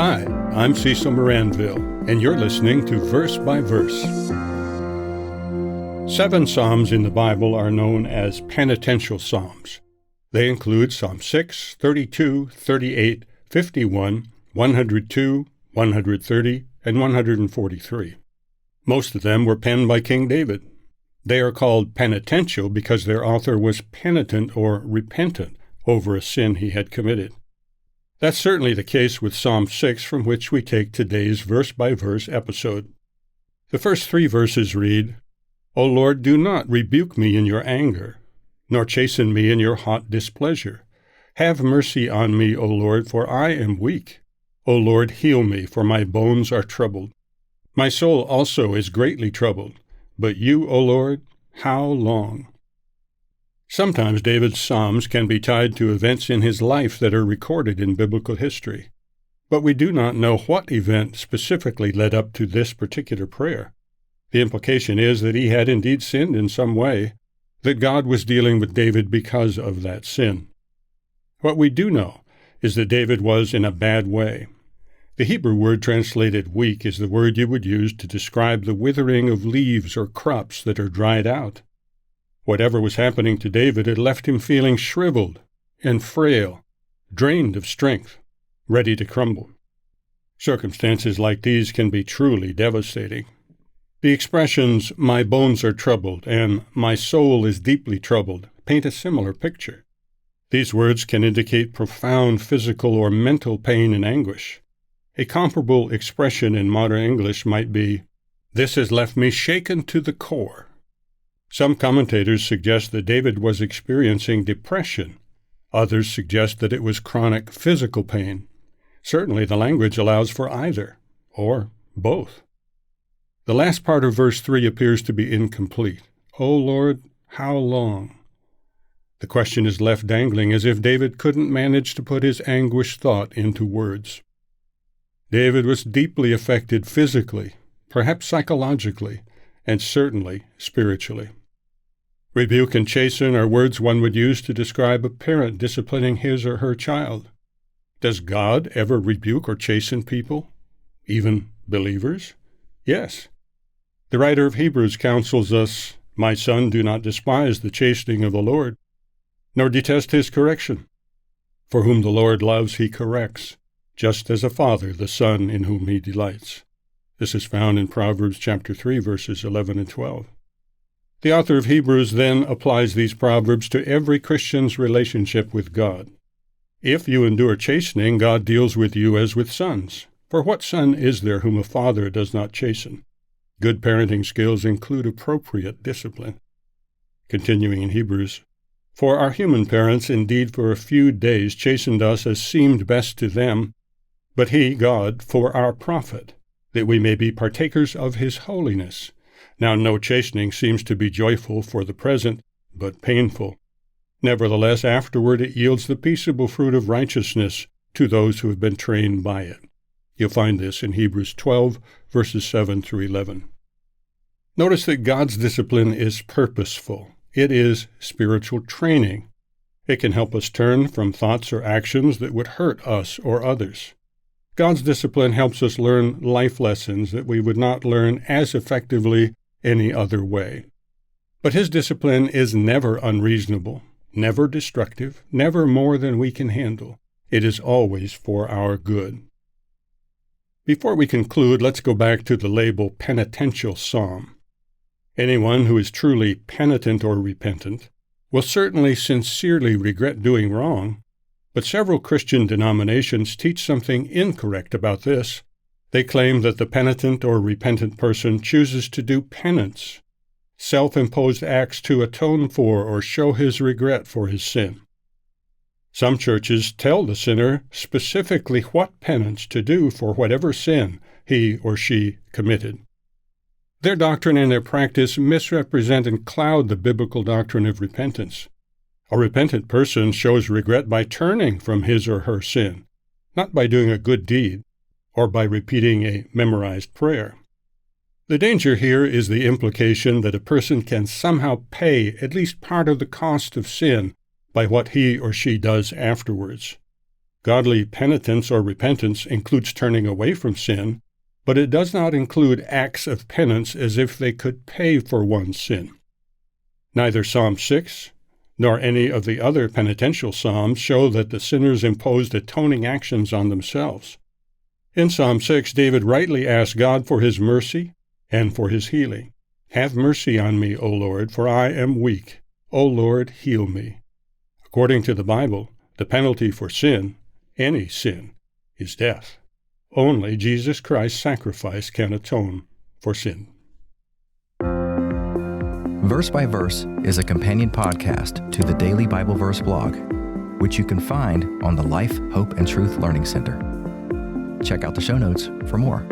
Hi, I'm Cecil Maranville, and you're listening to Verse by Verse. 7 Psalms in the Bible are known as penitential psalms. They include Psalm 6, 32, 38, 51, 102, 130, and 143. Most of them were penned by King David. They are called penitential because their author was penitent or repentant over a sin he had committed. That's certainly the case with Psalm 6, from which we take today's verse-by-verse episode. The first 3 verses read, O Lord, do not rebuke me in your anger, nor chasten me in your hot displeasure. Have mercy on me, O Lord, for I am weak. O Lord, heal me, for my bones are troubled. My soul also is greatly troubled. But you, O Lord, how long? Sometimes David's psalms can be tied to events in his life that are recorded in biblical history. But we do not know what event specifically led up to this particular prayer. The implication is that he had indeed sinned in some way, that God was dealing with David because of that sin. What we do know is that David was in a bad way. The Hebrew word translated weak is the word you would use to describe the withering of leaves or crops that are dried out. Whatever was happening to David had left him feeling shriveled and frail, drained of strength, ready to crumble. Circumstances like these can be truly devastating. The expressions, my bones are troubled and my soul is deeply troubled, paint a similar picture. These words can indicate profound physical or mental pain and anguish. A comparable expression in modern English might be, this has left me shaken to the core. Some commentators suggest that David was experiencing depression. Others suggest that it was chronic physical pain. Certainly the language allows for either, or both. The last part of verse 3 appears to be incomplete. O Lord, how long? The question is left dangling as if David couldn't manage to put his anguished thought into words. David was deeply affected physically, perhaps psychologically, and certainly spiritually. Rebuke and chasten are words one would use to describe a parent disciplining his or her child. Does God ever rebuke or chasten people, even believers? Yes. The writer of Hebrews counsels us, My son, do not despise the chastening of the Lord, nor detest his correction. For whom the Lord loves he corrects, just as a father the son in whom he delights. This is found in Proverbs chapter 3, verses 11 and 12. The author of Hebrews then applies these proverbs to every Christian's relationship with God. If you endure chastening, God deals with you as with sons. For what son is there whom a father does not chasten? Good parenting skills include appropriate discipline. Continuing in Hebrews, For our human parents indeed for a few days chastened us as seemed best to them, but he, God, for our profit, that we may be partakers of his holiness. Now no chastening seems to be joyful for the present, but painful. Nevertheless, afterward it yields the peaceable fruit of righteousness to those who have been trained by it. You'll find this in Hebrews 12, verses 7 through 11. Notice that God's discipline is purposeful. It is spiritual training. It can help us turn from thoughts or actions that would hurt us or others. God's discipline helps us learn life lessons that we would not learn as effectively any other way. But his discipline is never unreasonable, never destructive, never more than we can handle. It is always for our good. Before we conclude, let's go back to the label penitential psalm. Anyone who is truly penitent or repentant will certainly sincerely regret doing wrong, but several Christian denominations teach something incorrect about this. They claim that the penitent or repentant person chooses to do penance, self-imposed acts to atone for or show his regret for his sin. Some churches tell the sinner specifically what penance to do for whatever sin he or she committed. Their doctrine and their practice misrepresent and cloud the biblical doctrine of repentance. A repentant person shows regret by turning from his or her sin, not by doing a good deed or by repeating a memorized prayer. The danger here is the implication that a person can somehow pay at least part of the cost of sin by what he or she does afterwards. Godly penitence or repentance includes turning away from sin, but it does not include acts of penance as if they could pay for one's sin. Neither Psalm 6 nor any of the other penitential psalms show that the sinners imposed atoning actions on themselves. In Psalm 6, David rightly asked God for his mercy and for his healing. "Have mercy on me, O Lord, for I am weak. O Lord, heal me." According to the Bible, the penalty for sin, any sin, is death. Only Jesus Christ's sacrifice can atone for sin. Verse by Verse is a companion podcast to the Daily Bible Verse blog, which you can find on the Life, Hope, and Truth Learning Center. Check out the show notes for more.